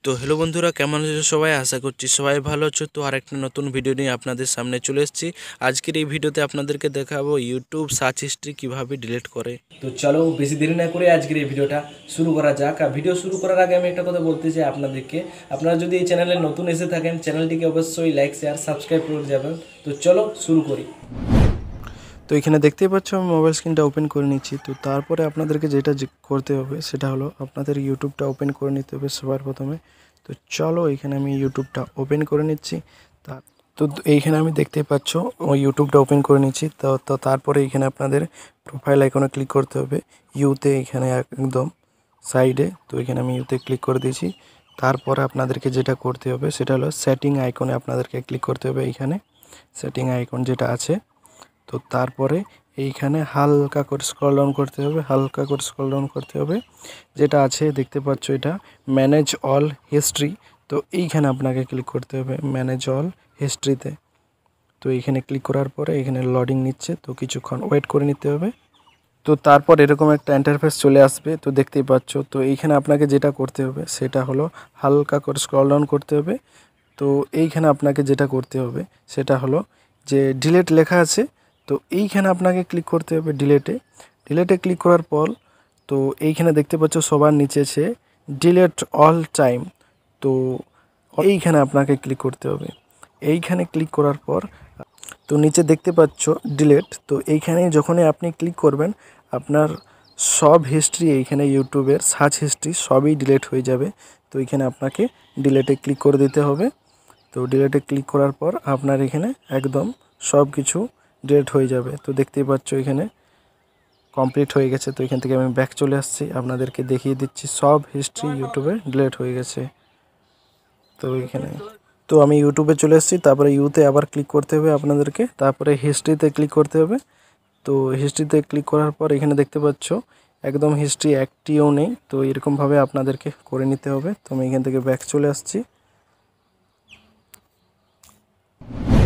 তো হ্যালো বন্ধুরা, কেমন আছো সবাই? আশা করছি সবাই ভালো আছো। তো আরেকটা নতুন ভিডিও নিয়ে আপনাদের সামনে চলে এসেছি। আজকের এই ভিডিওতে আপনাদেরকে দেখাবো ইউটিউব সার্চ হিস্ট্রি কীভাবে ডিলিট করে। তো চলো বেশি দেরি না করে আজকের এই ভিডিওটা শুরু করা যাক। আর ভিডিও শুরু করার আগে আমি একটা কথা বলতে চাই আপনাদেরকে, আপনারা যদি এই চ্যানেলে নতুন এসে থাকেন চ্যানেলটিকে অবশ্যই লাইক শেয়ার সাবস্ক্রাইব করে যাবেন। তো চলো শুরু করি। তো এখানে দেখতেই পাচ্ছ আমি মোবাইল স্ক্রিনটা ওপেন করে নিচ্ছি। তো তারপরে আপনাদেরকে যেটা করতে হবে সেটা হলো আপনাদের ইউটিউবটা ওপেন করে নিতে হবে সবার প্রথমে। তো চলো এখানে আমি ইউটিউবটা ওপেন করে নিচ্ছি। তো এইখানে আমি দেখতেই পাচ্ছ ওই ইউটিউবটা ওপেন করে নিচ্ছি। তো তারপরে এখানে আপনাদের প্রোফাইল আইকনে ক্লিক করতে হবে, ইউতে এখানে একদম সাইডে। তো এখানে আমি ইউতে ক্লিক করে দিয়েছি। তারপরে আপনাদেরকে যেটা করতে হবে সেটা হলো সেটিং আইকনে আপনাদেরকে ক্লিক করতে হবে। এইখানে সেটিং আইকন যেটা আছে, তো তারপরে এইখানে হালকা করে স্ক্রল ডাউন করতে হবে, হালকা করে স্ক্রল ডাউন করতে হবে। যেটা আছে দেখতে পাচ্ছ এটা ম্যানেজ অল হিস্ট্রি। তো এইখানে আপনাকে ক্লিক করতে হবে ম্যানেজ অল হিস্ট্রিতে। তো এইখানে ক্লিক করার পরে এখানে লোডিং নিচ্ছে, তো কিছুক্ষণ ওয়েট করে নিতে হবে। তো তারপর এরকম একটা ইন্টারফেস চলে আসবে, তো দেখতেই পাচ্ছ। তো এইখানে আপনাকে যেটা করতে হবে সেটা হলো হালকা করে স্ক্রল ডাউন করতে হবে। তো এইখানে আপনাকে যেটা করতে হবে সেটা হলো যে ডিলেট লেখা আছে, তো এইখানে আপনাকে ক্লিক করতে হবে ডিলেটে ক্লিক করার পর তো এইখানে দেখতে পাচ্ছ সবার নিচে আছে ডিলেট অল টাইম। তো এইখানে আপনাকে ক্লিক করতে হবে। এইখানে ক্লিক করার পর তো নিচে দেখতে পাচ্ছ ডিলেট। তো এইখানে যখনই আপনি ক্লিক করবেন আপনার সব হিস্ট্রি এইখানে ইউটিউবের সার্চ হিস্ট্রি সবই ডিলেট হয়ে যাবে। তো এইখানে আপনাকে ডিলেটে ক্লিক করে দিতে হবে। তো ডিলেটে ক্লিক করার পর আপনার এখানে একদম সব কিছু ডিলেট হয়ে যাবে। তো দেখতেই পাচ্ছ এখানে কমপ্লিট হয়ে গেছে। তো এখান থেকে আমি ব্যাক চলে আসছি, আপনাদেরকে দেখিয়ে দিচ্ছি সব হিস্ট্রি ইউটিউবে ডিলেট হয়ে গেছে। তো এখানে তো আমি ইউটিউবে চলে এসেছি। তারপরে ইউতে আবার ক্লিক করতে হবে আপনাদেরকে, তারপরে হিস্ট্রিতে ক্লিক করতে হবে। তো হিস্ট্রিতে ক্লিক করার পর এখানে দেখতে পাচ্ছ একদম হিস্ট্রি একটিও নেই। তো এরকমভাবে আপনাদেরকে করে নিতে হবে। তো আমি এখান থেকে ব্যাক চলে আসছি।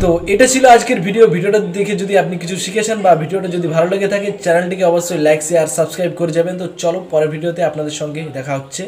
তো এটা ছিল আজকের ভিডিওটা দেখে যদি আপনি কিছু শিখেছেন বা ভিডিওটা যদি ভালো লেগে থাকে চ্যানেলটিকে অবশ্যই লাইক শেয়ার সাবস্ক্রাইব করে যাবেন। তো চলো পরের ভিডিওতে আপনাদের সঙ্গে দেখা হচ্ছে।